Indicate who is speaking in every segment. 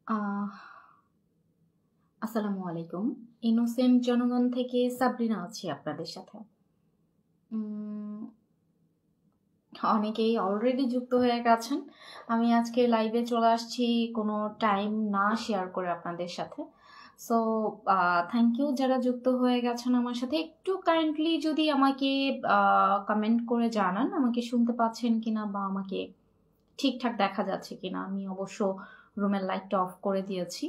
Speaker 1: আহ আসসালামু আলাইকুম। ইনোসেন্ট জনগণ থেকে সাবরিনা আছি আপনাদের সাথে। উম অনেকেই অলরেডি যুক্ত হয়ে গেছেন। আমি আজকে লাইভে চলে আসছি কোনো টাইম না শেয়ার করে আপনাদের সাথে। সো থ্যাংক ইউ যারা যুক্ত হয়ে গেছেন আমার সাথে। একটু কাইন্ডলি যদি আমাকে কমেন্ট করে জানান আমাকে শুনতে পাচ্ছেন কিনা বা আমাকে ঠিকঠাক দেখা যাচ্ছে কিনা। আমি অবশ্য রুমের লাইটটা অফ করে দিয়েছি,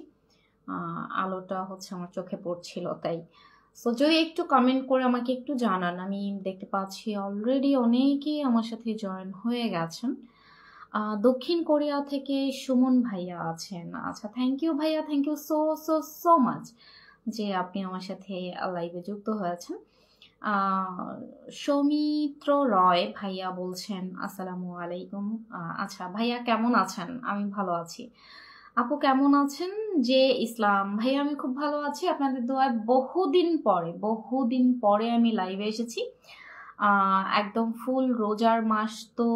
Speaker 1: আলোটা হচ্ছে আমার চোখে পড়ছিল তাই। সো যদি একটু কমেন্ট করে আমাকে একটু জানান। আমি দেখতে পাচ্ছি অলরেডি অনেকেই আমার সাথে জয়েন হয়ে গেছেন। দক্ষিণ কোরিয়া থেকে সুমন ভাইয়া আছেন। আচ্ছা, থ্যাংক ইউ ভাইয়া, thank you so so so much যে আপনি আমার সাথে লাইভে যুক্ত হয়েছেন। সৌমিত্র রয় ভাইয়া বলছেন আসসালামু আলাইকুম। আচ্ছা ভাইয়া কেমন আছেন? আমি ভালো আছি। আপু কেমন আছেন? যে ইসলাম ভাইয়া আমি খুব ভালো আছি আপনাদের দোয়ায়। বহুদিন পরে আমি লাইভে এসেছি। একদম ফুল রোজার মাস তো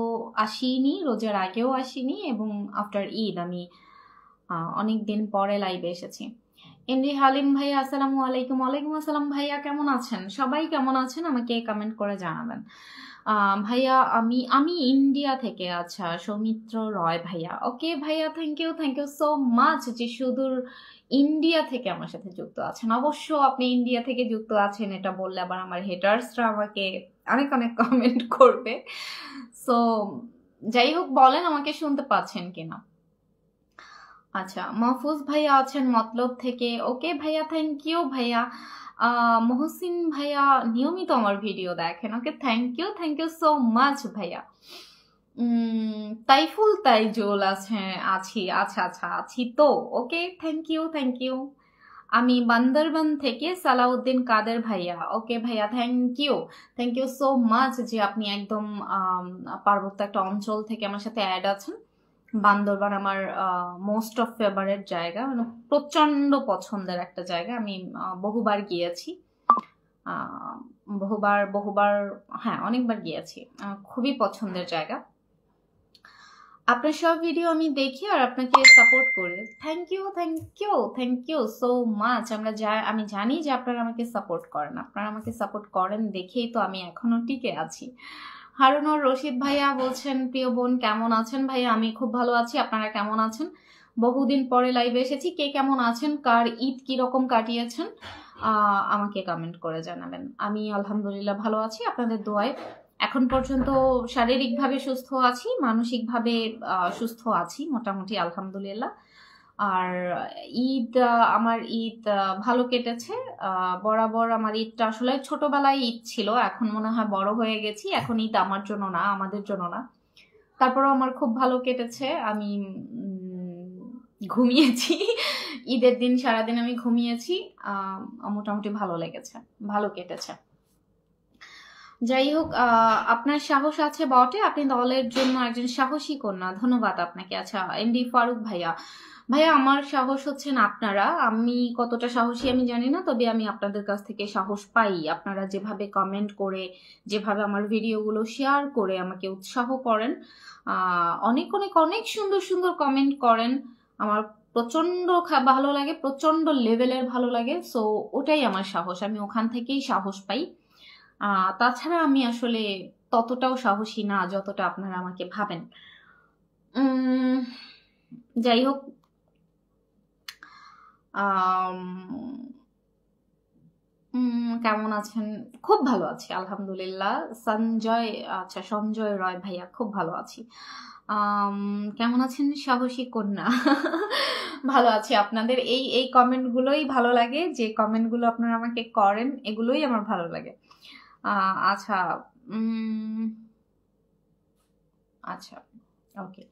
Speaker 1: আসিনি, রোজার আগেও আসিনি, এবং আফটার ঈদ আমি অনেক দিন পরে লাইভে এসেছি। এমডি হালিম ভাইয়া আসসালামু আলাইকুম। ওয়ালাইকুম আসসালাম ভাইয়া, কেমন আছেন? সবাই কেমন আছেন আমাকে কমেন্ট করে জানাবেন। ভাইয়া আমি ইন্ডিয়া থেকে। আচ্ছা, সৌমিত্র রয় ভাইয়া, ওকে ভাইয়া, থ্যাংক ইউ সো মাচ যে সুদূর ইন্ডিয়া থেকে আমার সাথে যুক্ত আছেন। অবশ্য আপনি ইন্ডিয়া থেকে যুক্ত আছেন এটা বললে আবার আমার হেটার্সরা আমাকে অনেক অনেক কমেন্ট করবে। সো যাই হোক, বলেন আমাকে শুনতে পাচ্ছেন কিনা। আচ্ছা, মাহফুজ ভাইয়া আছেন মতলব থেকে। ওকে ভাইয়া, থ্যাংক ইউ ভাইয়া। মহসিন ভাইয়া নিয়মিত আমার ভিডিও দেখেন। ওকে, থ্যাংক ইউ সো মাচ ভাইয়া। তাইফুল তাইজুল আছি। আচ্ছা আছি তো। ওকে, থ্যাংক ইউ। আমি বান্দরবান থেকে সালাউদ্দিন কাদের ভাইয়া। ওকে ভাইয়া, থ্যাংক ইউ সো মাচ যে আপনি একদম পার্বত্য একটা অঞ্চল থেকে আমার সাথে অ্যাড আছেন। বান্দরবান আমার মোস্ট অফ ফেভারিট জায়গা, মানে প্রচন্ড পছন্দের একটা জায়গা। আমি বহুবার গিয়েছি, বহুবার হ্যাঁ অনেকবার গিয়েছি। খুবই পছন্দের জায়গা। আপনার সব ভিডিও আমি দেখি আর আপনাকে সাপোর্ট করি। Thank you so much. আমি জানি যে আপনারা আমাকে সাপোর্ট করেন। আপনারা আমাকে সাপোর্ট করেন দেখেই তো আমি এখনো টিকে আছি। হারুনুর রশিদ ভাইয়া বলছেন প্রিয় বোন কেমন আছেন? ভাইয়া আমি খুব ভালো আছি, আপনারা কেমন আছেন? বহুদিন পরে লাইভে এসেছি। কে কেমন আছেন, কার ঈদ কিরকম কাটিয়েছেন আমাকে কমেন্ট করে জানাবেন। আমি আলহামদুলিল্লাহ ভালো আছি আপনাদের দোয়ায়। এখন পর্যন্ত শারীরিকভাবে সুস্থ আছি, মানসিকভাবে সুস্থ আছি মোটামুটি আলহামদুলিল্লাহ। আর আমার ঈদ ভালো কেটেছে। বরাবর আমার ঈদটা আসলে ছোটবেলায় ঈদ ছিল, এখন মনে হয় বড় হয়ে গেছি, এখন ঈদ আমার জন্য না, আমাদের জন্য না। তারপরও আমার খুব ভালো কেটেছে। আমি ঘুমিয়েছি ঈদের দিন সারাদিন আমি ঘুমিয়েছি। মোটামুটি ভালো লেগেছে, ভালো কেটেছে। যাই হোক, আপনার সাহস আছে বটে, আপনি দলের জন্য একজন সাহসী কন্যা, ধন্যবাদ আপনাকে। আচ্ছা, এমডি ফারুক ভাইয়া আমার সাহস হচ্ছেন আপনারা। আমি কতটা সাহসী আমি জানি না, তবে আমি আপনাদের কাছ থেকে সাহস পাই। আপনারা যেভাবে কমেন্ট করে, যেভাবে আমার ভিডিওগুলো শেয়ার করে আমাকে উৎসাহ করেন, অনেক অনেক অনেক সুন্দর সুন্দর কমেন্ট করেন, আমার প্রচন্ড ভালো লাগে, প্রচন্ড লেভেলের ভালো লাগে। সো ওটাই আমার সাহস, আমি ওখান থেকেই সাহস পাই। তাছাড়া আমি আসলে ততটাও সাহসী না যতটা আপনারা আমাকে ভাবেন। যাই হোক, কেমন আছেন? খুব ভালো আছি আলহামদুলিল্লাহ। সঞ্জয় রয় ভাইয়া, খুব ভালো আছি। কেমন আছেন সাহসী কন্যা? ভালো আছি। আপনাদের এই কমেন্ট গুলোই ভালো লাগে, যে কমেন্ট গুলো আপনারা আমাকে করেন এগুলোই আমার ভালো লাগে। আচ্ছা, আচ্ছা, ওকে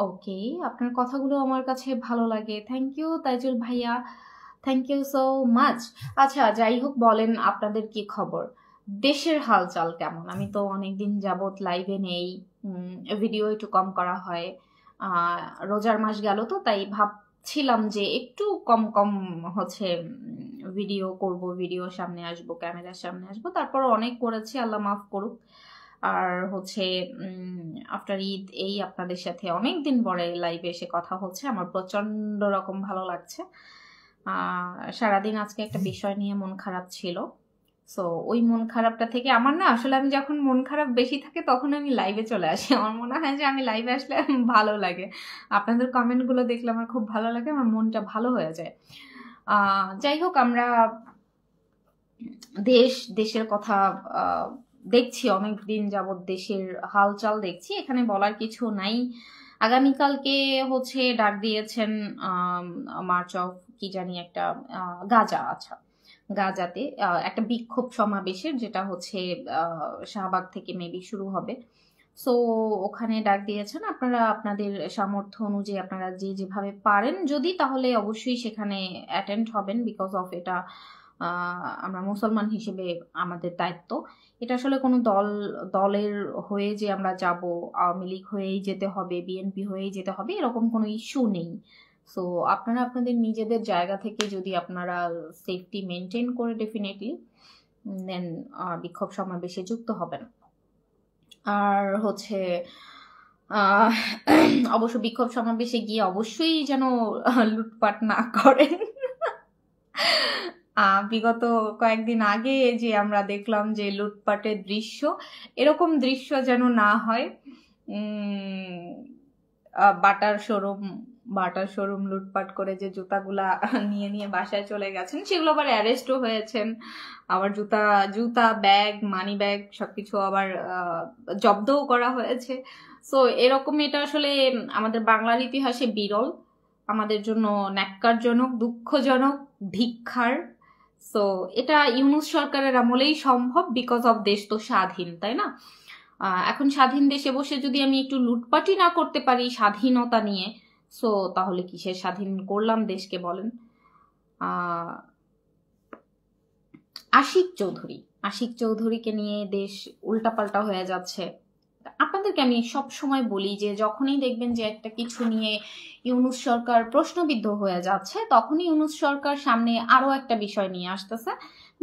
Speaker 1: ওকে, আপনার কথাগুলো আমার কাছে ভালো লাগে। থ্যাংক ইউ তাইজুল ভাইয়া, থ্যাংক ইউ সো মাচ। আচ্ছা, যাই হোক, বলেন আপনাদের কি খবর, দেশের হালচাল কেমন? আমি তো অনেকদিন যাবত লাইভে নেই, ভিডিও একটু কম করা হয়। রোজার মাস গেল তো, তাই ভাবছিলাম যে একটু কম কম হচ্ছে ভিডিও করব, ভিডিও সামনে আসবো, ক্যামেরার সামনে আসবো। তারপর অনেক করেছি, আল্লাহ মাফ করুক। আর হচ্ছে আফটার ঈদ এই আপনাদের সাথে অনেক দিন পরে লাইভে এসে কথা হচ্ছে, আমার প্রচন্ড রকম ভালো লাগছে। সারাদিন আজকে একটা বিষয় নিয়ে মন খারাপ ছিল, সো ওই মন খারাপটা থেকে আমার না আসলে আমি যখন মন খারাপ বেশি থাকে তখন আমি লাইভে চলে আসি। আমার মনে হয় যে আমি লাইভে আসলে ভালো লাগে, আপনাদের কমেন্টগুলো দেখলে আমার খুব ভালো লাগে, আমার মনটা ভালো হয়ে যায়। যাই হোক, আমরা দেশের কথা দেখছি, অনেক দিন যাবৎ দেশের হালচাল দেখছি, এখানে বলার কিছু নাই। আগামীকালকে হচ্ছে ডাক দিয়েছেন মার্চ অফ কি জানি একটা গাজা, আচ্ছা গাজাতে একটা বিক্ষোভ সমাবেশের, যেটা হচ্ছে শাহবাগ থেকে মেবি শুরু হবে। সো ওখানে ডাক দিয়েছেন, আপনারা আপনাদের সামর্থ্য অনুযায়ী আপনারা যে যেভাবে পারেন যদি, তাহলে অবশ্যই সেখানে অ্যাটেন্ড হবেন, বিকজ অফ এটা আমরা মুসলমান হিসেবে আমাদের দায়িত্ব। এটা আসলে কোনো দলের হয়ে যে আমরা যাব, আওয়ামী লীগ হয়েই যেতে হবে, বিএনপি হয়েই যেতে হবে, এরকম কোনো ইস্যু নেই। সো আপনারা আপনাদের নিজেদের জায়গা থেকে যদি আপনারা সেফটি মেনটেন করে ডেফিনেটলি দেন বিক্ষোভ সমাবেশে যুক্ত হবেন। আর হচ্ছে অবশ্য বিক্ষোভ সমাবেশে গিয়ে অবশ্যই যেন লুটপাট না করেন। বিগত কয়েকদিন আগে যে আমরা দেখলাম যে লুটপাটের দৃশ্য, এরকম দৃশ্য যেন না হয়। বাটার শোরুম লুটপাট করে যে জুতাগুলা নিয়ে নিয়ে বাসায় চলে গেছেন, সেগুলো আবার অ্যারেস্টও হয়েছেন, আবার জুতা ব্যাগ মানি ব্যাগ সবকিছু আবার জব্দও করা হয়েছে। সো এরকম, এটা আসলে আমাদের বাংলার ইতিহাসে বিরল, আমাদের জন্য ন্যাক্কারজনক, দুঃখজনক, ধিক্কার। সো এটা ইউনূস সরকারের আমলেই সম্ভব, বিকজ অফ দেশ তো স্বাধীন, তাই না? এখন স্বাধীন দেশে বসে যদি আমি একটু লুটপাটি না করতে পারি স্বাধীনতা নিয়ে, সো তাহলে কিসের স্বাধীন করলাম দেশকে বলেন? আশিক চৌধুরীকে নিয়ে দেশ উল্টাপাল্টা হয়ে যাচ্ছে। আপনাদেরকে আমি সব সময় বলি যে যখনই দেখবেন যে একটা কিছু নিয়ে ইউনূস সরকার প্রশ্নবিদ্ধ হয়ে যাচ্ছে, তখনই ইউনূস সরকার সামনে আরো একটা বিষয় নিয়ে আসতেছে,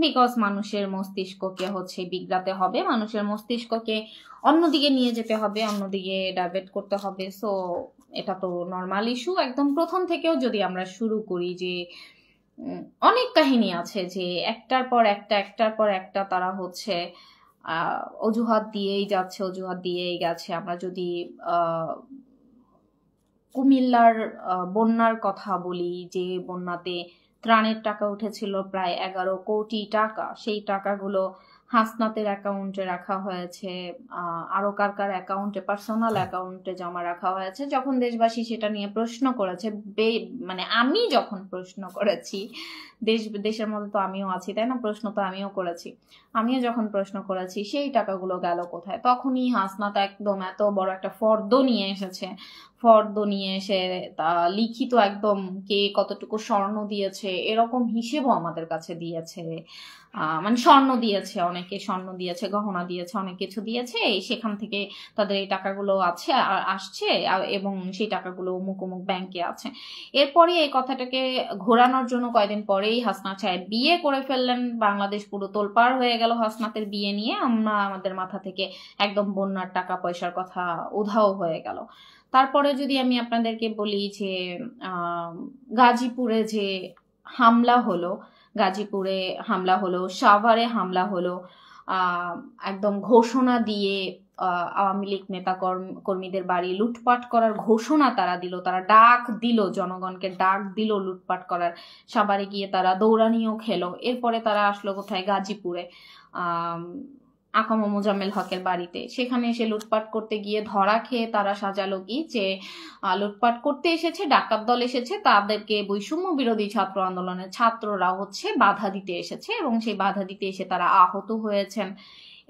Speaker 1: বিকজ মানুষের মস্তিষ্ককে হচ্ছে বিগড়াতে হবে, মানুষের মস্তিষ্ককে অন্যদিকে নিয়ে যেতে হবে, অন্যদিকে ডাইভার্ট করতে হবে। সো এটা তো নর্মাল ইস্যু। একদম প্রথম থেকেও যদি আমরা শুরু করি, যে অনেক কাহিনী আছে যে একটার পর একটা তারা হচ্ছে অজুহাত দিয়েই গেছে। আমরা যদি কুমিল্লার বন্যার কথা বলি, যে বন্যাতে ত্রাণের টাকা উঠেছিল প্রায় 11 কোটি টাকা, সেই টাকাগুলো হাসনাতের অ্যাকাউন্টে রাখা হয়েছে, আরো কার অ্যাকাউন্টে, পার্সোনাল অ্যাকাউন্টে জমা রাখা হয়েছে। যখন দেশবাসী সেটা নিয়ে প্রশ্ন করেছে, মানে আমি যখন প্রশ্ন করেছি, দেশের মধ্যে তো আমিও আছি, তাই না? প্রশ্ন তো আমিও করেছি। আমিও যখন প্রশ্ন করেছি সেই টাকাগুলো গেল কোথায়, তখনই হাসনাত একদম এত বড় একটা ফর্দ নিয়ে এসে তা লিখিত একদম কে কতটুকু স্বর্ণ দিয়েছে এরকম হিসেবও আমাদের কাছে দিয়েছে। মানে স্বর্ণ দিয়েছে, গহনা দিয়েছে, অনেক কিছু দিয়েছে, সেখান থেকে তাদের এই টাকাগুলো আসছে এবং সেই টাকাগুলো অমুক ব্যাংকে আছে। এরপরে এই কথাটাকে ঘোরানোর জন্য কয়েকদিন পরেই হাসনাত সাহেব বিয়ে করে ফেললেন, বাংলাদেশ পুরো তোলপাড় হয়ে গেল হাসনাতের বিয়ে নিয়ে, আমাদের মাথা থেকে একদম বন্যার টাকা পয়সার কথা উধাও হয়ে গেল। তারপরে যদি আমি আপনাদেরকে বলি যে গাজীপুরে যে হামলা হলো, সাভারে হামলা হলো, একদম ঘোষণা দিয়ে আওয়ামী লীগ নেতা কর্মীদের বাড়ি লুটপাট করার ঘোষণা তারা দিল, তারা ডাক দিল, জনগণকে ডাক দিল লুটপাট করার। সাভারে গিয়ে তারা দৌড়ানিও খেলো। এরপরে তারা আসলো কোথায়? গাজীপুরে, আকামা মোজাম্মেল হকের বাড়িতে। সেখানে এসে লুটপাট করতে গিয়ে ধরা খেয়ে তারা সাজালো কি, যে লুটপাট করতে এসেছে, ডাকাত দল এসেছে, তাদেরকে বৈষম্য বিরোধী ছাত্র আন্দোলনের ছাত্ররা হচ্ছে বাধা দিতে এসেছে, এবং সেই বাধা দিতে এসে তারা আহত হয়েছেন।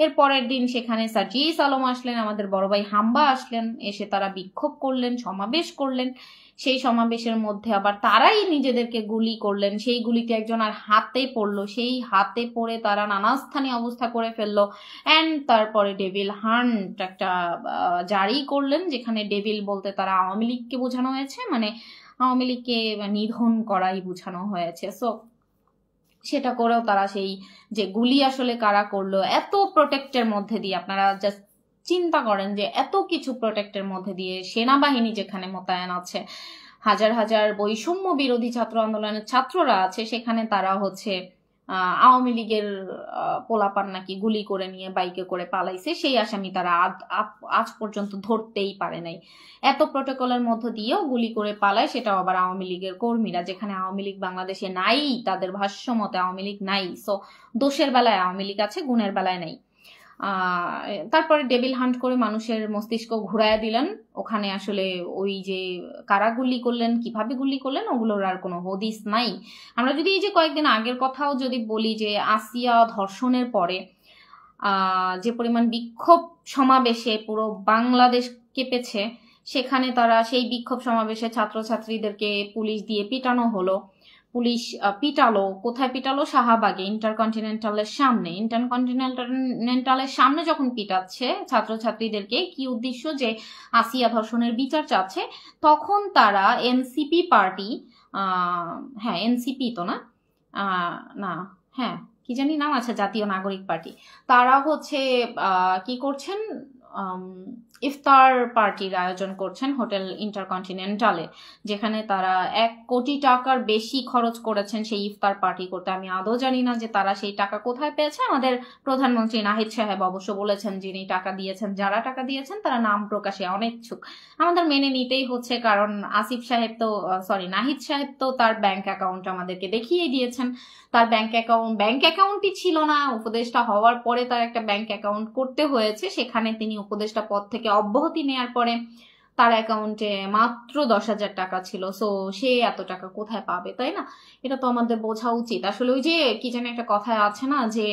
Speaker 1: এর পরের দিন সেখানে সার্জিস আলম আসলেন, আমাদের বড় ভাই হাম্বা আসলেন, এসে তারা বিক্ষোভ করলেন, সমাবেশ করলেন। সেই সমাবেশের মধ্যে আবার তারাই নিজেদেরকে গুলি করলেন, সেই গুলিতে একজন আর হাতে পড়লো, সেই হাতে পড়ে তারা নানা স্থানে অবস্থা করে ফেললো। অ্যান্ড তারপরে ডেভিল হান্ট একটা জারি করলেন, যেখানে ডেভিল বলতে তারা আওয়ামী লীগকে বোঝানো হয়েছে, মানে আওয়ামী লীগকে নিধন করাই বোঝানো হয়েছে। সো সেটা করেও তারা সেই যে গুলি আসলে কারা করলো, এত প্রোটেক্টের মধ্যে দিয়ে, আপনারা জাস্ট চিন্তা করেন যে এত কিছু প্রোটেক্টের মধ্যে দিয়ে সেনাবাহিনী যেখানে মোতায়েন আছে, হাজার হাজার বৈষম্য বিরোধী ছাত্র আন্দোলনের ছাত্ররা আছে, সেখানে তারা হচ্ছে আওয়ামী লীগের পোলাপান নাকি গুলি করে নিয়ে বাইকে করে পালাইছে, সেই আসামি তারা আজ পর্যন্ত ধরতেই পারে নাই। এত প্রোটোকলের মধ্য দিয়েও গুলি করে পালায়, সেটাও আবার আওয়ামী লীগের কর্মীরা, যেখানে আওয়ামী লীগ বাংলাদেশে নাই, তাদের ভাষ্য মতে আওয়ামী লীগ নাই। সো দোষের বেলায় আওয়ামী লীগ আছে, গুণের বেলায় নাই। তারপরে ডেভিল হান্ট করে মানুষের মস্তিষ্ক ঘুরাইয়া দিলেন। ওখানে আসলে ওই যে কারা গুলি করলেন, কিভাবে গুলি করলেন, ওগুলোর আর কোনো হদিস নাই। আমরা যদি এই যে কয়েকদিন আগের কথাও যদি বলি, যে আসিয়া ধর্ষণের পরে যে পরিমাণ বিক্ষোভ সমাবেশে পুরো বাংলাদেশ কেঁপেছে, সেখানে তারা সেই বিক্ষোভ সমাবেশে ছাত্রছাত্রীদেরকে পুলিশ দিয়ে পিটানো হলো। পুলিশ পিটালো, কোথায় পিটালো? শাহবাগে, ইন্টারকন্টিনেন্টালের সামনে। ইন্টারকন্টিনেন্টালের সামনে যখন পিটাচ্ছে ছাত্রছাত্রীদেরকে, কি উদ্দেশ্য? যে আসিয়া ধর্ষণের বিচার চাচ্ছে। তখন তারা এনসিপি পার্টি, হ্যাঁ এনসিপি তো না, না হ্যাঁ কি জানি নাম আছে, জাতীয় নাগরিক পার্টি, তারা হচ্ছে কি করছেন, ইফতার পার্টির আয়োজন করছেন হোটেল ইন্টারকন্টিনেন্টালে, যেখানে তারা 1 কোটি টাকার বেশি খরচ করেছেন সেই ইফতার পার্টি করতে। আমি আদৌ জানি না যে তারা সেই টাকা কোথায় পেয়েছে। আমাদের প্রধানমন্ত্রী নাহিদ সাহেব অবশ্য বলেছেন, যিনি টাকা দিয়েছেন, যারা টাকা দিয়েছেন তারা নাম প্রকাশে অনিচ্ছুক। আমাদের মেনে নিতেই হচ্ছে, কারণ আসিফ সাহেব তো নাহিদ সাহেব তো তার ব্যাংক অ্যাকাউন্ট আমাদেরকে দেখিয়ে দিয়েছেন। তার ব্যাংক অ্যাকাউন্টই ছিল না, উপদেষ্টা হওয়ার পরে তার একটা ব্যাংক অ্যাকাউন্ট করতে হয়েছে। সেখানে তিনি উপদেষ্টা পদ থেকে অব্যাহতি নেওয়ার পরে তার অ্যাকাউন্টে মাত্র 10,000 টাকা ছিল। সো সে এত টাকা কোথায় পাবে, তাই না? এটা তো আমাদের বোঝা উচিত। আসলে ওই যে কি জানি একটা কথায় আছে না, যে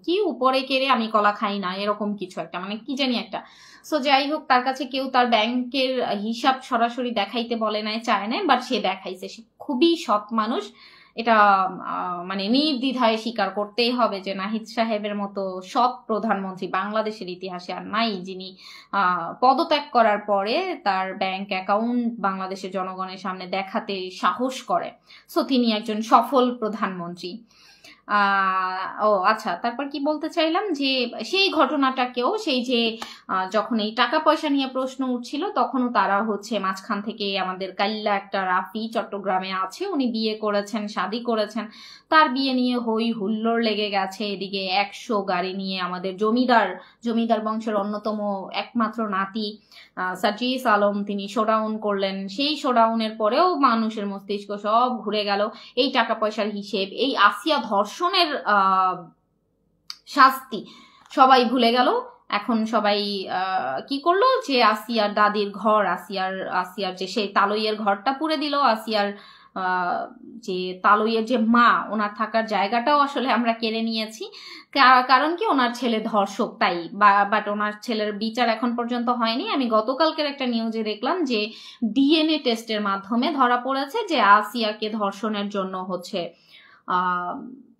Speaker 1: কি উপরে কেড়ে আমি কলা খাই না, এরকম কিছু একটা, মানে কি জানি একটা। সো যাই হোক, তার কাছে কেউ তার ব্যাংকের হিসাব সরাসরি দেখাইতে বলে নাই, চায় নাই, বাট সে দেখাইছে। সে খুবই সৎ মানুষ, এটা মানে নির্দ্বিধায় স্বীকার করতেই হবে যে নাহিদ সাহেবের মতো সৎ প্রধানমন্ত্রী বাংলাদেশের ইতিহাসে আর নাই, যিনি পদত্যাগ করার পরে তার ব্যাংক অ্যাকাউন্ট বাংলাদেশের জনগণের সামনে দেখাতে সাহস করে। সো তিনি একজন সফল প্রধানমন্ত্রী। ও আচ্ছা, তারপর কি বলতে চাইলাম, যে সেই ঘটনাটাকেও, সেই যে যখন এই টাকা পয়সা নিয়ে প্রশ্ন উঠছিল, তখনও তারা হচ্ছে মাঝখান থেকে, আমাদের কাল্লা একটা রাফি চট্টগ্রামে আছে, উনি বিয়ে করেছেন, শাদী করেছেন, তার বিয়ে নিয়ে হই হুল্লোড় লেগে গেছে। এদিকে 100 গাড়ি নিয়ে আমাদের জমিদার বংশের অন্যতম একমাত্র নাতি সাজিস আলম, তিনি শোডাউন করলেন। সেই শোডাউনের পরেও মানুষের মস্তিষ্ক সব ঘুরে গেল এই টাকা পয়সার হিসেব, এই আসিয়া ধর্ষণের শাস্তি সবাই ভুলে গেল। এখন সবাই কি করলো, যে আসিয়ার দাদির ঘর, আসিয়ার যে সেই তালইয়ের ঘরটা পুড়ে দিল। আসিয়ার যে তালইয়ের যে মা, ওনার থাকার জায়গাটাও আসলে আমরা কেড়ে নিয়েছি। কারণ কি, ওনার ছেলে ধর্ষক, তাই। বাট ওনার ছেলের বিচার এখন পর্যন্ত হয়নি। আমি গতকালকের একটা নিউজে দেখলাম যে ডিএনএ টেস্টের মাধ্যমে ধরা পড়েছে যে আসিয়াকে ধর্ষণের জন্য হচ্ছে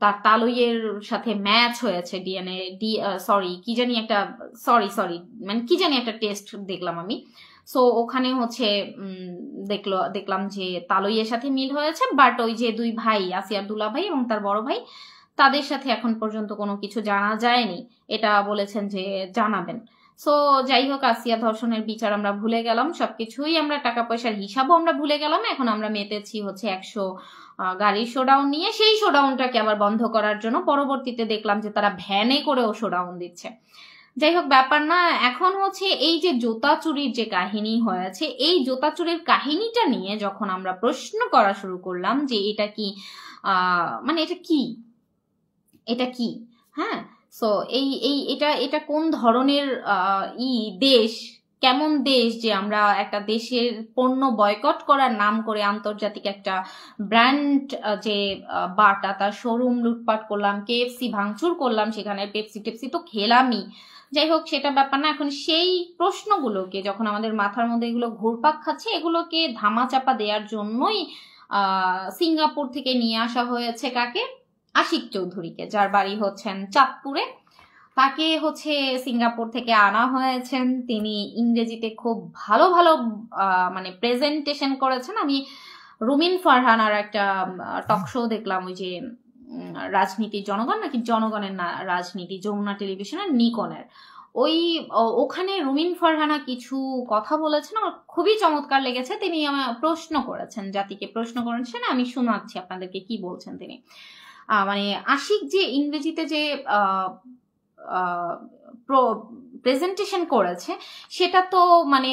Speaker 1: তার তালইয়ের সাথে ম্যাচ হয়েছে ডিএনএ, কি জানি একটা টেস্ট দেখলাম আমি। সো ওখানে হচ্ছে দেখলাম যে তালইয়ের সাথে মিল হয়েছে, বাট ওই যে 2 ভাই, আসিয়ার দুলা ভাই এবং তার বড় ভাই, তাদের সাথে এখন পর্যন্ত কোনো কিছু জানা যায়নি। এটা বলেছেন যে জানাবেন। সো যাই হোক, আসিয়া ধর্ষণের বিচার আমরা ভুলে গেলাম, সবকিছুই আমরা, টাকা পয়সার হিসাবও আমরা ভুলে গেলাম। এখন আমরা মেতেছি হচ্ছে 100 গাড়ির শোডাউন নিয়ে। সেই শোডাউনটাকে আবার বন্ধ করার জন্য পরবর্তীতে দেখলাম যে তারা ভ্যানে করেও শোডাউন দিচ্ছে। যাই হোক, ব্যাপার না। এখন হচ্ছে এই যে জুতা চুরির যে কাহিনী হয়েছে, এই জুতা চুরির কাহিনীটা নিয়ে যখন আমরা প্রশ্ন করা শুরু করলাম যে এটা কি, মানে এটা কি, হ্যাঁ, সো এটা কোন ধরনের দেশ, কেমন দেশ, যে আমরা একটা দেশের পণ্য বয়কট করার নাম করে আন্তর্জাতিক একটা ব্র্যান্ড যে বাটা, তার শোরুম লুটপাট করলাম, কেএফসি ভাঙচুর করলাম, সেখানে পেপসি তো খেলামই। যাই হোক, সেটা ব্যাপার না। এখন সেই প্রশ্নগুলোকে যখন আমাদের মাথার মধ্যে এগুলো ঘুরপাক খাচ্ছে, এগুলোকে ধামাচাপা দেওয়ার জন্যই সিঙ্গাপুর থেকে নিয়ে আসা হয়েছে কাকে, আশিক চৌধুরীকে, যার বাড়ি হচ্ছেন চাঁদপুরে। তাকে হচ্ছে সিঙ্গাপুর থেকে আনা হয়েছেন। তিনি ইংরেজিতে খুব ভালো মানে প্রেজেন্টেশন করেছেন। আমি রুমিন ফারহানার একটা টক শো দেখলাম, ওই যে রাজনীতির জনগণ নাকি জনগণের না রাজনীতি, যমুনা টেলিভিশনের নিকনের, ওই ওখানে রুমিন ফারহানা কিছু কথা বলেছেন, আমার খুবই চমৎকার লেগেছে। তিনি আমার প্রশ্ন করেছেন, জাতিকে প্রশ্ন করেছেন, আমি শোনাচ্ছি আপনাদেরকে কি বলছেন তিনি। মানে আশিক যে ইংরেজিতে যে প্রেজেন্টেশন করেছে সেটা তো মানে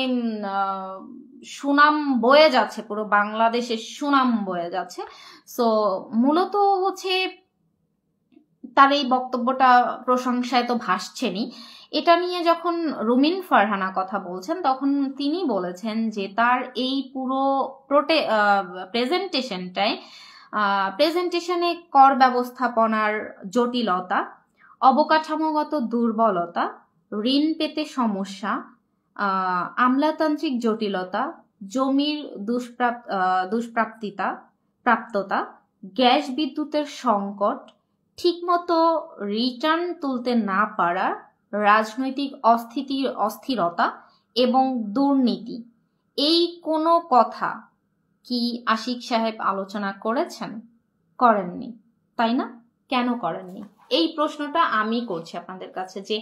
Speaker 1: সুনাম বয়ে যাচ্ছে, পুরো বাংলাদেশের সুনাম বয়ে যাচ্ছে। সো মূলত হচ্ছে তার এই বক্তব্যটা প্রশংসায় তো ভাসছেনই। এটা নিয়ে যখন রুমিন ফারহানা কথা বলছেন তখন তিনি বলেছেন যে তার এই পুরো প্রেজেন্টেশনে কর ব্যবস্থাপনার জটিলতা, অবকাঠামোগত দুর্বলতা, ঋণ পেতে সমস্যা, আমলাতান্ত্রিক জটিলতা, জমির প্রাপ্ততা, গ্যাস বিদ্যুতের সংকট, ঠিকমতো রিটার্ন তুলতে না পারা, রাজনৈতিক অস্থিরতা এবং দুর্নীতি, এই কোনো কথা কি আশিক সাহেব আলোচনা করেছেন? করেননি, তাই না? কেন করেননি? এই প্রশ্নটা আমি করছি আপনাদের কাছে, যে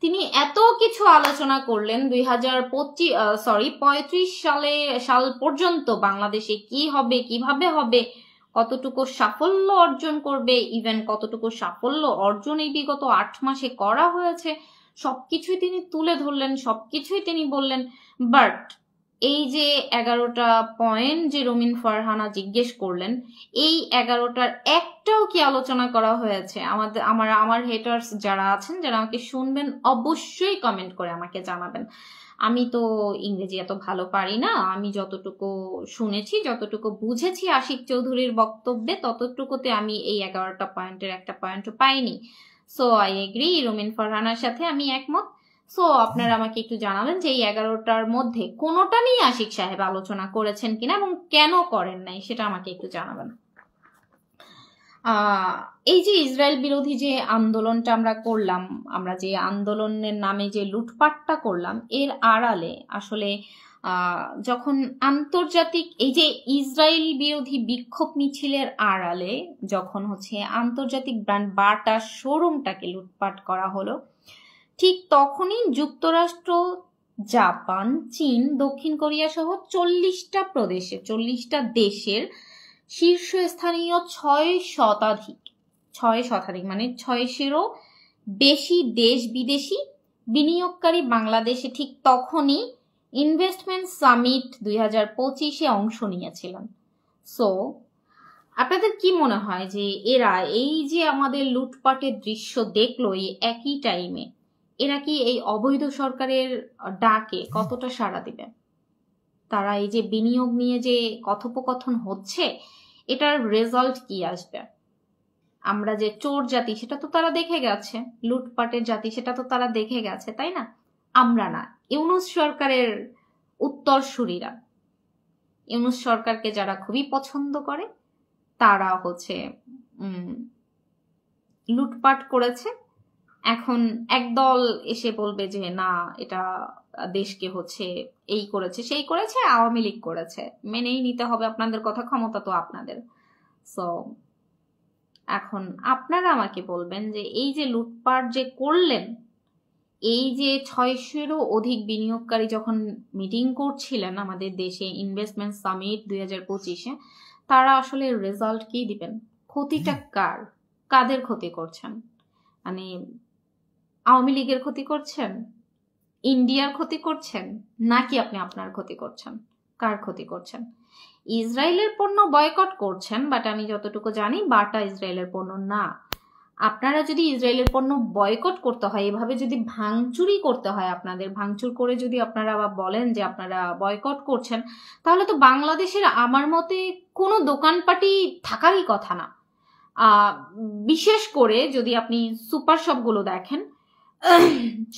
Speaker 1: তিনি এত কিছু আলোচনা করলেন 2035 সাল পর্যন্ত বাংলাদেশে কি হবে, কিভাবে হবে, কতটুকু সাফল্য অর্জন করবে, ইভেন কতটুকু সাফল্য অর্জন এই বিগত 8 মাসে করা হয়েছে, সবকিছুই তিনি তুলে ধরলেন, সবকিছুই তিনি বললেন। বাট এই যে 11টা পয়েন্ট যে রুমিন ফারহানা জিজ্ঞেস করলেন, এই 11টার একটাও কি আলোচনা করা হয়েছে? আমার হেটার্স যারা আছেন, যারা আমাকে শুনবেন, অবশ্যই কমেন্ট করে আমাকে জানাবেন। আমি তো ইংরেজি এত ভালো পারি না, আমি যতটুকু শুনেছি, যতটুকু বুঝেছি আশিক চৌধুরীর বক্তব্যে, ততটুকুতে আমি এই 11টা পয়েন্টের একটা পয়েন্টও পাইনি। সো আই এগ্রি, রুমিন ফারহানার সাথে আমি একমত। সো আপনারা আমাকে একটু জানাবেন যে এই 11টার মধ্যে কোনোটা নিয়ে আশিক সাহেব আলোচনা করেছেন কিনা এবং কেন করেন নাই, সেটা আমাকে একটু জানাবেন। এই যে ইসরায়েল বিরোধী যে আন্দোলনটা আমরা করলাম, আমরা যে আন্দোলনের নামে যে লুটপাটটা করলাম, এর আড়ালে আসলে যখন আন্তর্জাতিক এই যে ইসরায়েল বিরোধী বিক্ষোভ মিছিলের আড়ালে যখন হচ্ছে আন্তর্জাতিক ব্র্যান্ড বাটা শোরুমটাকে লুটপাট করা হলো, ঠিক তখনই যুক্তরাষ্ট্র, জাপান, চীন, দক্ষিণ কোরিয়া সহ 40টা দেশের শীর্ষস্থানীয় 6 শতাধিক মানে 600-এরও বেশি দেশ বিদেশি বিনিয়োগকারী বাংলাদেশে ঠিক তখনই ইনভেস্টমেন্ট সামিট 2025-এ অংশ নিয়েছিলেন। সো আপনাদের কি মনে হয় যে এরা এই যে আমাদের লুটপাটের দৃশ্য দেখলো এই একই টাইমে, এরা কি এই অবৈধ সরকারের ডাকে কতটা সাড়া দিবে? তারা এই যে বিনিয়োগ নিয়ে যে কথোপকথন হচ্ছে, এটার রেজাল্ট কি আসবে? আমরা যে চোর জাতি সেটা তো তারা দেখে গেছে, লুটপাটের জাতি সেটা তো তারা দেখে গেছে, তাই না? আমরা না, ইউনূস সরকারের উত্তরসূরিরা, ইউনূস সরকারকে যারা খুবই পছন্দ করে, তারা হচ্ছে লুটপাট করেছে। এখন একদল এসে বলবে যে না, এটা দেশকে হচ্ছে এই করেছে সেই করেছে, আওয়ামী লীগ করেছে, মেনেই নিতে হবে আপনাদের কথা, ক্ষমতা তো আপনাদের। সো এখন আপনারা আমাকে বলবেন যে এই যে লুটপাট যে করলেন, এই যে 600-এরও অধিক বিনিয়োগকারী যখন মিটিং করছিলেন আমাদের দেশে ইনভেস্টমেন্ট সামিট 2025-এ, তারা আসলে রেজাল্ট কি দিবেন? ক্ষতিটা কাদের ক্ষতি করছেন? মানে আওয়ামী লীগের ক্ষতি করছেন, ইন্ডিয়ার ক্ষতি করছেন, নাকি আপনি আপনার ক্ষতি করছেন? কার ক্ষতি করছেন? ইসরায়েলের পণ্য বয়কট করছেন, বাট আমি যতটুকু জানি বাটা ইসরায়েলের পণ্য না। আপনারা যদি ইসরায়েলের পণ্য বয়কট করতে হয়, এভাবে যদি ভাঙচুরি করতে হয়, আপনাদের ভাঙচুর করে যদি আপনারা আবার বলেন যে আপনারা বয়কট করছেন, তাহলে তো বাংলাদেশের আমার মতে কোনো দোকানপাটি থাকারই কথা না। বিশেষ করে যদি আপনি সুপার শপগুলো দেখেন,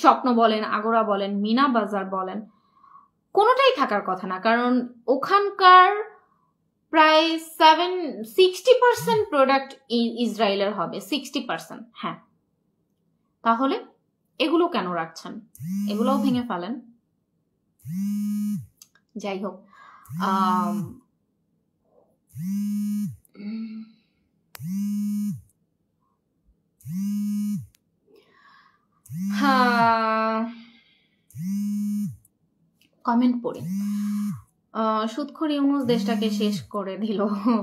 Speaker 1: স্বপ্ন বলেন, আগোরা বলেন, মিনা বাজার বলেন, কোনোটাই থাকার কথা না। কারণ ওখানকার প্রায় 60% প্রোডাক্ট ইসরায়েলের হবে, 60%। হ্যাঁ, তাহলে এগুলো কেন রাখছেন? এগুলোও ভেঙে ফেলেন। যাই হোক, হ্যাঁ, কমেন্ট পড়ি। সুদখোর ইউনুস দেশটাকে শেষ করে দিল।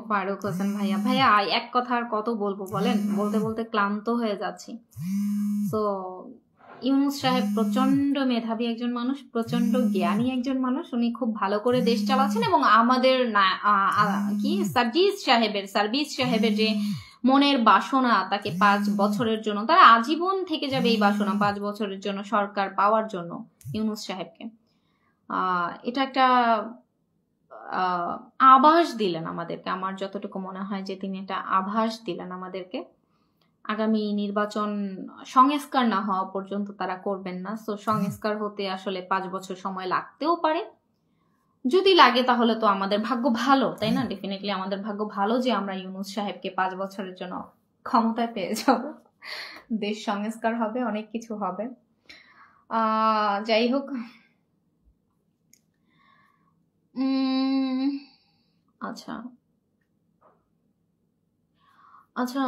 Speaker 1: ফারুক হোসেন ভাইয়া, ভাইয়া এক কথা আর কত বলবো বলেন, বলতে বলতে ক্লান্ত হয়ে যাচ্ছি। তো ইউনুস সাহেব প্রচন্ড মেধাবী একজন মানুষ, প্রচন্ড জ্ঞানী একজন মানুষ, উনি খুব ভালো করে দেশ চালাচ্ছেন। এবং আমাদের কি সার্জিস সাহেবের যে মনের বাসনা, তাকে 5 বছরের জন্য, তারা আজীবন থেকে যাবে এই বাসনা, 5 বছরের জন্য সরকার পাওয়ার জন্য ইউনুস সাহেবকে। এটা একটা আভাস দিলেন আমাদেরকে। আমার যতটুকু মনে হয় যে তিনি একটা আভাস দিলেন আমাদেরকে। আগামী নির্বাচন সংস্কার না হওয়া পর্যন্ত তারা করবেন না। সো সংস্কার হতে আসলে 5 বছর সময় লাগতেও পারে। যদি লাগে তাহলে তো আমাদের ভাগ্য ভালো, তাই না? ডেফিনেটলি আমাদের ভাগ্য ভালো যে আমরা ইউনুস সাহেবকে 5 বছরের জন্য ক্ষমতায় পেয়ে যাব। দেশ সংস্কার হবে, অনেক কিছু হবে। যাই হোক, আচ্ছা আচ্ছা,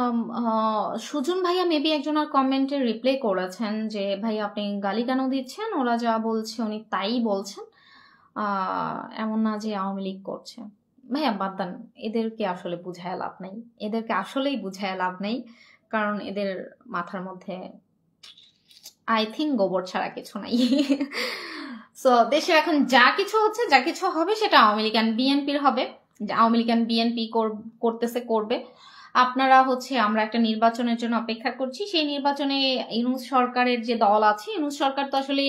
Speaker 1: সুজন ভাইয়া মেবি একজন আর কমেন্টে রিপ্লাই করেছেন যে ভাই আপনি গালি কেন দিচ্ছেন, ওরা যা বলছে উনি তাই বলছেন, এমন না যে আওয়ামী লীগ করছে। ভাইয়া বাদ দেন, এদেরকে আসলে বুঝায় লাভ নেই, এদেরকে আসলেই বুঝায় লাভ নেই, কারণ এদের মাথার মধ্যে আই থিঙ্ক গোবর ছাড়া কিছু নাই। সো দেশে এখন যা কিছু হচ্ছে, যা কিছু হবে সেটা আওয়ামী লীগ অ্যান্ড বিএনপির হবে। আওয়ামী লীগ অ্যান্ড বিএনপি করতেছে, করবে। আপনারা আমরা একটা নির্বাচনের জন্য অপেক্ষা করছি। সেই নির্বাচনে ইউনূস সরকারের যে দল আছে, ইউনূস সরকার তো আসলে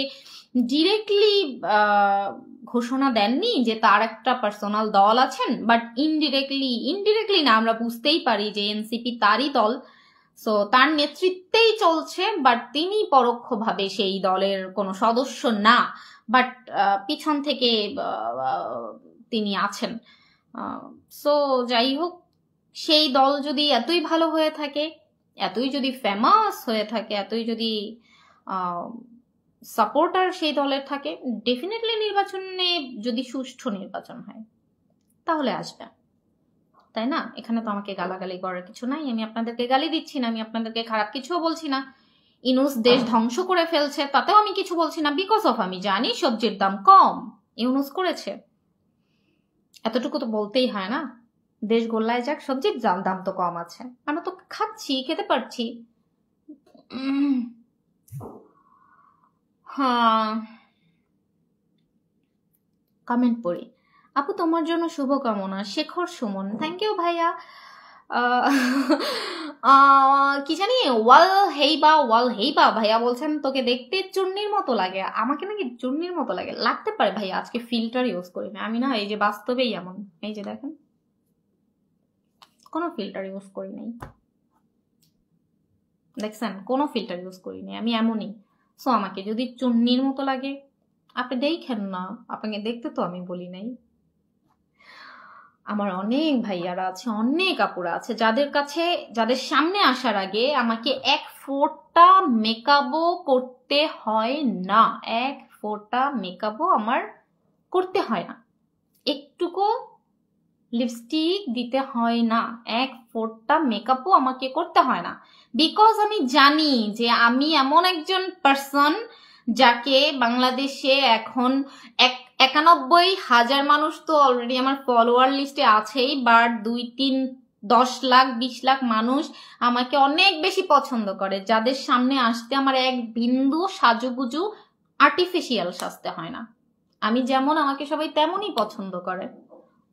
Speaker 1: ডিরেক্টলি ঘোষণা দেননি যে তার একটা পার্সোনাল দল আছেন, বাট ইনডিরেক্টলি না, আমরা বুঝতেই পারি যে এনসিপি তারই দল। সো তার নেতৃত্বেই চলছে, বাট তিনি পরোক্ষভাবে সেই দলের কোনো সদস্য না, বাট পিছন থেকে তিনি আছেন। সো যাই হোক, সেই দল যদি এতই ভালো হয়ে থাকে, এতই যদি ফেমাস হয়ে থাকে, এতই যদি সাপোর্টার সেই দলের থাকে, ডেফিনেটলি নির্বাচনে যদি সুষ্ঠু নির্বাচন হয় তাহলে আসবে, তাই না? এখানে তো আমাকে গালাগালি করার কিছু নাই। আমি আপনাদেরকে গালি দিচ্ছি না, আমি আপনাদেরকে খারাপ কিছুও বলছি না। ইউনূস দেশ ধ্বংস করে ফেলছে, তাতেও আমি কিছু বলছি না, বিকজ অফ আমি জানি সবজির দাম কম, ইউনূস করেছে, এতটুকু তো বলতেই হয় না। দেশ গোল্লায় যাক, সবজির দাম তো কম আছে, আমরা তো খাচ্ছি, খেতে পারছি। হ্যাঁ, কমেন্ট পড়ি। আপু তোমার জন্য শুভকামনা, শেখর সুমন। থ্যাংক ইউ ভাইয়া। কি জানি ওয়াল হেইবা ভাইয়া বলছেন তোকে দেখতে চুন্নির মতো লাগে। আমাকে নাকি চুন্নির মতো লাগে? লাগতে পারে ভাইয়া, আজকে ফিল্টার ইউজ করি না আমি, না এই যে বাস্তবেই এমন, এই যে দেখেন কোনো ফিল্টার ইউজ করি নাই, দেখছেন কোনো ফিল্টার ইউজ করি নাই, আমি এমনই। সো আমাকে যদি চুন্নির মতো লাগে আপনি দেখেন না, আপনাকে দেখতে তো আমি বলি নাই। আমার অনেক ভাইয়ারা আছে, অনেক আপুরা আছে যাদের সামনে আসার আগে আমাকে 1 ফোঁটা মেকআপও করতে হয় না, 1 ফোঁটা মেকআপও আমার করতে হয় না, একটুকু লিপস্টিক দিতে হয় না, 1 ফোঁটা মেকআপও আমাকে করতে হয় না। বিকজ আমি জানি যে আমি এমন একজন পার্সন যাকে বাংলাদেশে এখন 91,000 মানুষ তো অলরেডি আমার ফলোয়ার লিস্টে আছেই, বাট 2, 3, 10 লাখ 20 লাখ মানুষ আমাকে অনেক বেশি পছন্দ করে, যাদের সামনে আসতে আমার এক বিন্দু সাজুগুজু আর্টিফিশিয়াল সাজতে হয় না। আমি যেমন, আমাকে সবাই তেমনই পছন্দ করে।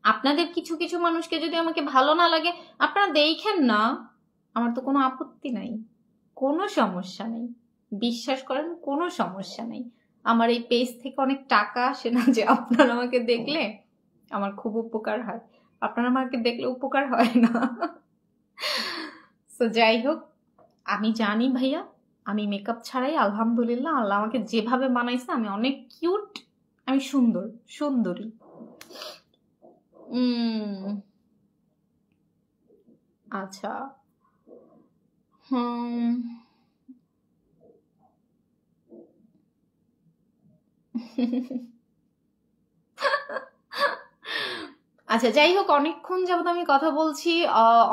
Speaker 1: আপনাদের কিছু কিছু মানুষকে যদি আমাকে ভালো না লাগে, আপনারা দেখেন না, আমার তো কোনো আপত্তি নাই, কোনো সমস্যা নেই, বিশ্বাস করেন কোনো সমস্যা নেই। আমার এই পেজ থেকে অনেক টাকা আসে না যে আপনারা আমাকে দেখলে আমার খুব উপকার হয়? আপনারা আমাকে দেখলে উপকার হয় না। তো যাই হোক, আমি জানি ভাইয়া, আমি মেকআপ ছাড়াই আলহামদুলিল্লাহ আল্লাহ আমাকে যেভাবে বানাইছে আমি অনেক কিউট, আমি সুন্দরী। আচ্ছা, আচ্ছা, যাই হোক, অনেকক্ষণ যাবত আমি কথা বলছি,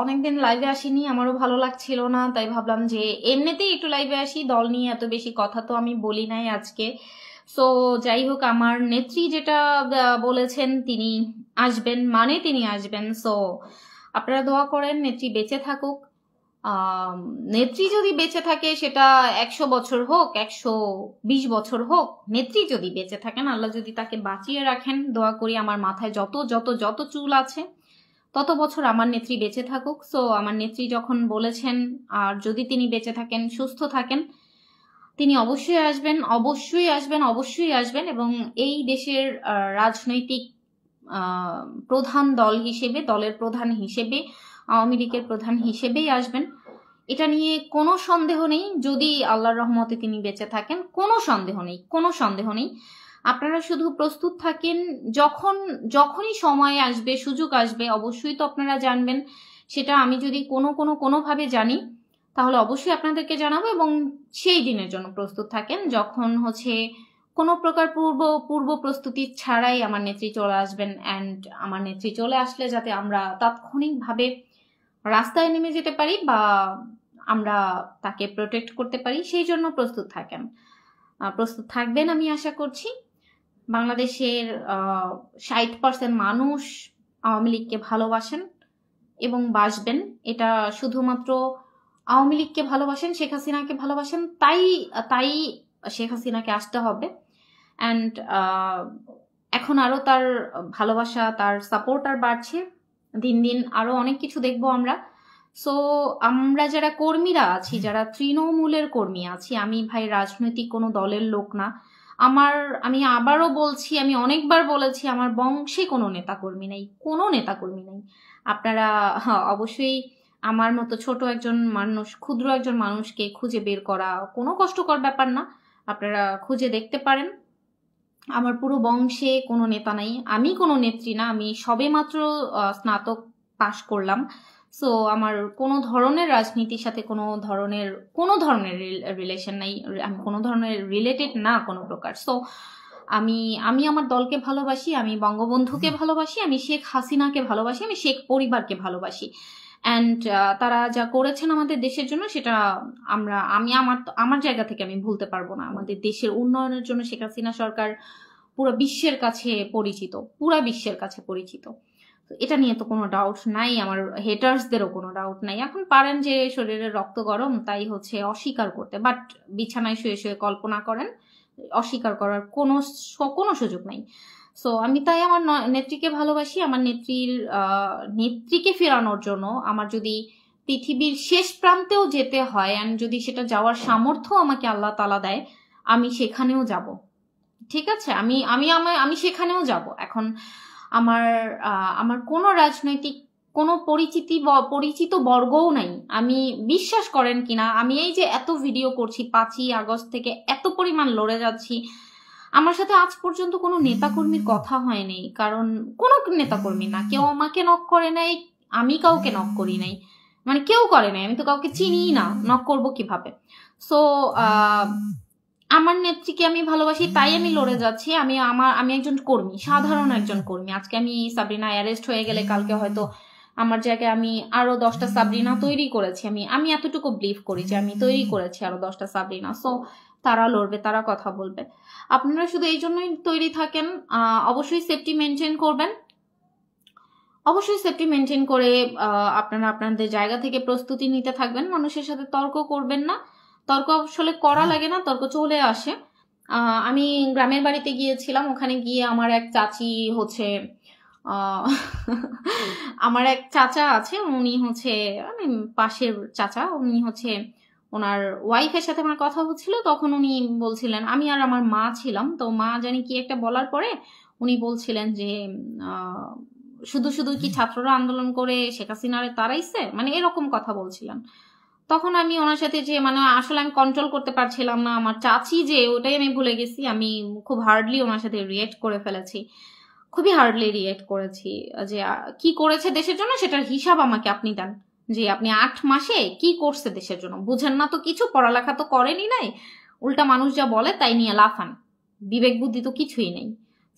Speaker 1: অনেকদিন লাইভে আসিনি, আমারও ভালো লাগছিল না, তাই ভাবলাম যে এমনিতেই একটু লাইভে আসি, দল নিয়ে এত বেশি কথা তো আমি বলি নাই আজকে। সো যাই হোক, আমার নেত্রী যেটা বলেছেন তিনি আসবেন, মানে তিনি আসবেন। সো আপনারা দোয়া করেন নেত্রী বেঁচে থাকুক। নেত্রী যদি বেঁচে থাকে, সেটা 100 বছর হোক, 120 বছর হোক, নেত্রী যদি বেঁচে থাকেন, আল্লাহ যদি তাকে বাঁচিয়ে রাখেন, দোয়া করি আমার মাথায় যত যত যত চুল আছে তত বছর আমার নেত্রী বেঁচে থাকুক। সো আমার নেত্রী যখন বলেছেন, আর যদি তিনি বেঁচে থাকেন, সুস্থ থাকেন, তিনি অবশ্যই আসবেন, অবশ্যই আসবেন, অবশ্যই আসবেন, এবং এই দেশের রাজনৈতিক প্রধান দল হিসেবে, দলের প্রধান হিসেবে, আওয়ামী লীগের প্রধান হিসেবেই আসবেন। এটা নিয়ে কোনো সন্দেহ নেই। যদি আল্লাহর রহমতে তিনি বেঁচে থাকেন, কোনো সন্দেহ নেই, কোনো সন্দেহ নেই। আপনারা শুধু প্রস্তুত থাকেন, যখনই সময় আসবে, সুযোগ আসবে, অবশ্যই তো আপনারা জানবেন। সেটা আমি যদি কোনোভাবে জানি, তাহলে অবশ্যই আপনাদেরকে জানাবো, এবং সেই দিনের জন্য প্রস্তুত থাকেন যখন হচ্ছে কোনো প্রকার পূর্ব প্রস্তুতি ছাড়াই আমার নেত্রী চলে আসবেন। অ্যান্ড আমার নেত্রী চলে আসলে যাতে আমরা তাৎক্ষণিকভাবে রাস্তায় নেমে যেতে পারি, বা আমরা তাকে প্রোটেক্ট করতে পারি, সেই জন্য প্রস্তুত থাকেন, প্রস্তুত থাকবেন আমি আশা করছি। বাংলাদেশের 60% মানুষ আওয়ামী লীগকে ভালোবাসেন এবং বাসবেন। এটা শুধুমাত্র আওয়ামী লীগকে ভালোবাসেন, শেখ হাসিনাকে ভালোবাসেন, তাই শেখ হাসিনাকে আসতে হবে। অ্যান্ড এখন আরো তার ভালোবাসা, তার সাপোর্টার বাড়ছে দিন দিন, আরো অনেক কিছু দেখবো আমরা। সো আমরা যারা কর্মীরা আছি, যারা তৃণমূলের কর্মী আছি, আমি ভাই রাজনৈতিক কোনো দলের লোক না। আমি আবারও বলছি, আমি অনেকবার বলেছি, আমার বংশে কোনো নেতাকর্মী নেই, কোনো নেতাকর্মী নেই। আপনারা অবশ্যই আমার মতো ছোট একজন মানুষ, ক্ষুদ্র একজন মানুষকে খুঁজে বের করা কোনো কষ্টকর ব্যাপার না, আপনারা খুঁজে দেখতে পারেন। আমার পুরো বংশে কোনো নেতা নাই, আমি কোনো নেত্রী না, আমি সবেমাত্র স্নাতক পাশ করলাম। সো আমার কোনো ধরনের রাজনীতির সাথে কোনো ধরনের রিলেশন নাই, আমি কোনো ধরনের রিলেটেড না কোনো প্রকার। সো আমি আমার দলকে ভালোবাসি, আমি বঙ্গবন্ধুকে ভালোবাসি, আমি শেখ হাসিনাকে ভালোবাসি, আমি শেখ পরিবারকে ভালোবাসি। অ্যান্ড তারা যা করেছেন আমাদের দেশের জন্য, সেটা আমি আমার জায়গা থেকে আমি ভুলতে পারবো না। আমাদের দেশের উন্নয়নের জন্য শেখ হাসিনা সরকার পুরো বিশ্বের কাছে পরিচিত, পুরা বিশ্বের কাছে পরিচিত। এটা নিয়ে তো কোনো ডাউট নাই, আমার হেটার্সদেরও কোনো ডাউট নাই। এখন পারেন যে শরীরের রক্ত গরম, তাই হচ্ছে অস্বীকার করতে, বাট বিছানায় শুয়ে শুয়ে কল্পনা করেন, অস্বীকার করার কোনো সুযোগ নাই। সো আমি তাই আমার নেত্রীকে ভালোবাসি। আমার নেত্রীকে ফেরানোর জন্য আমার যদি পৃথিবীর শেষ প্রান্তেও যেতে হয়, আর যদি সেটা যাওয়ার সামর্থ্য আমাকে আল্লাহ তাআলা দেয়, আমি সেখানেও যাব। ঠিক আছে, আমি সেখানেও যাব। এখন আমার কোনো রাজনৈতিক কোনো পরিচিত বর্গও নাই। আমি বিশ্বাস করেন কিনা, আমি এই যে এত ভিডিও করছি, 5ই আগস্ট থেকে এত পরিমাণ লড়ে যাচ্ছি, আমার সাথে আজ পর্যন্ত কোনো নেতাকর্মীর কথা হয়নি। কারণ কোনো নেতাকর্মী না, কেউ আমাকে নক করে নাই, আমি কাউকে নক করি নাই, মানে কেউ করে নাই, আমি তো কাউকে চিনিই না, নক করবো কিভাবে? সো আমার নেত্রীকে আমি ভালোবাসি, তাই আমি লড়ে যাচ্ছি। আমি একজন কর্মী, সাধারণ একজন কর্মী। আজকে আমি সাবরিনা অ্যারেস্ট হয়ে গেলে, কালকে হয়তো আমার জায়গায় আমি আরো 10টা সাবরিনা তৈরি করেছি। আমি এতটুকু বিলিভ করি যে আমি তৈরি করেছি আরো 10টা সাবরিনা। সো তারা লড়বে, তারা কথা বলবে। আপনারা শুধু এই জন্যই তৈরি থাকেন। অবশ্যই সেফটি মেনটেন করবেন, অবশ্যই সেফটি মেনটেন করে আপনারা আপনাদের জায়গা থেকে প্রস্তুতি নিতে থাকবেন। মানুষের সাথে তর্ক করবেন না, তর্ক আসলে করা লাগে না, তর্ক চলে আসে। আমি গ্রামের বাড়িতে গিয়েছিলাম, ওখানে গিয়ে আমার এক চাচি হচ্ছে আমার এক চাচা আছে, উনি হচ্ছে আমি পাশের চাচা, উনি হচ্ছে ওনার ওয়াইফের সাথে আমার কথা হচ্ছিল, তখন উনি বলছিলেন, আমি আর আমার মা ছিলাম, তো মা জানি কি একটা বলার পরে উনি বলছিলেন যে শুধু শুধু কি ছাত্ররা আন্দোলন করে শেখ হাসিনারে তাড়াইছে, মানে এরকম কথা বলছিলেন। তখন আমি ওনার সাথে যে মানে আসলে আমি কন্ট্রোল করতে পারছিলাম না, আমার চাচি যে, ওটাই আমি ভুলে গেছি। আমি খুব হার্ডলি ওনার সাথে রিয়েক্ট করে ফেলেছি, খুবই হার্ডলি রিয়েক্ট করেছি যে কি করেছে দেশের জন্য সেটার হিসাব আমাকে আপনি দেন, যে আপনি 8 মাসে কি করছে দেশের জন্য, বুঝেন না তো কিছু, পড়ালেখা তো করেনি নাই, উল্টা মানুষ যা বলে তাই নিয়ে লাফান, বিবেক বুদ্ধি তো কিছুই নেই।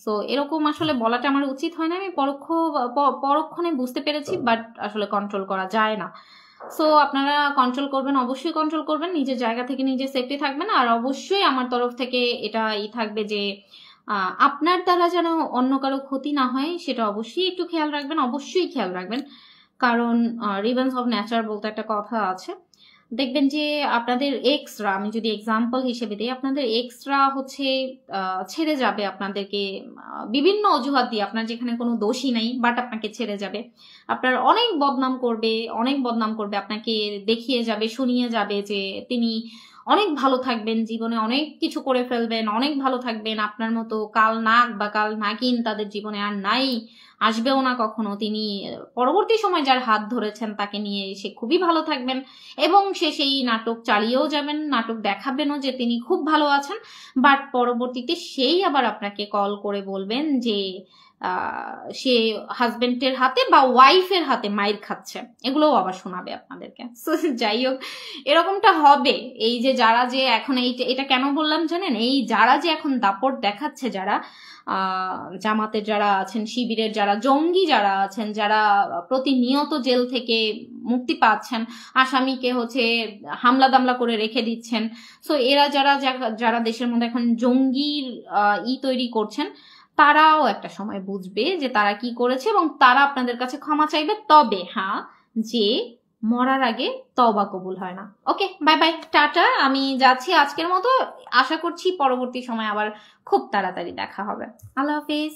Speaker 1: সো এরকম আসলে বলাটা আমার উচিত হয় না, আমি পরক্ষণে বুঝতে পেরেছি, বাট আসলে কন্ট্রোল করা যায় না। সো আপনারা কন্ট্রোল করবেন, অবশ্যই কন্ট্রোল করবেন, নিজের জায়গা থেকে নিজে সেফটি থাকবেন। আর অবশ্যই আমার তরফ থেকে এটা থাকবে যে আপনার দ্বারা যেন অন্য কারো ক্ষতি না হয় সেটা অবশ্যই একটু খেয়াল রাখবেন, অবশ্যই খেয়াল রাখবেন। কারণ রিভেঞ্জ অফ নেচার বলতে একটা কথা আছে। দেখবেন যে আপনাদের এক্সরা, আমি যদি এক্সাম্পল হিসেবে দিই, আপনাদের এক্সরা হচ্ছে ছেড়ে যাবে আপনাদেরকে বিভিন্ন অজুহাত দিয়ে, আপনার যেখানে কোনো দোষই নাই, বাট আপনাকে ছেড়ে যাবে, আপনার অনেক বদনাম করবে, আপনাকে দেখিয়ে যাবে, শুনিয়ে যাবে যে তিনি অনেক ভালো থাকবেন, জীবনে অনেক কিছু করে ফেলবেন, অনেক ভালো থাকবেন, আপনার মতো কাল নাগ বা কাল নাগিন তাদের জীবনে আর নাই, আসবেও না কখনো। তিনি পরবর্তী সময় যার হাত ধরেছেন তাকে নিয়ে সে খুবই ভালো থাকবেন, এবং সে সেই নাটক চালিয়েও যাবেন, নাটক দেখাবেনও যে তিনি খুব ভালো আছেন। বাট পরবর্তীতে সেই আবার আপনাকে কল করে বলবেন যে সে হাজবেন্ডের হাতে বা ওয়াইফের হাতে মাইর খাচ্ছে, এগুলোও আবার শোনাবে আপনাদেরকে। সো যাই হোক, এরকমটা হবে। এই যে যারা যে এখন এটা কেন বললাম জানেন, এই যারা যে এখন দাপট দেখাচ্ছে, যারা জামাতের যারা আছেন, শিবিরের যারা জঙ্গি যারা আছেন, যারা প্রতিনিয়ত জেল থেকে মুক্তি পাচ্ছেন, আসামিকে হচ্ছে হামলা দামলা করে রেখে দিচ্ছেন, সো এরা যারা দেশের মধ্যে এখন জঙ্গির তৈরি করছেন, তারাও একটা সময় বুঝবে যে তারা কি করেছে, এবং তারা আপনাদের কাছে ক্ষমা চাইবে। তবে হ্যাঁ, যে মরার আগে তওবা কবুল হয় না। ওকে, বাই বাই, টাটা, আমি যাচ্ছি আজকের মতো। আশা করছি পরবর্তী সময় আবার খুব তাড়াতাড়ি দেখা হবে। আল্লাহ হাফিজ।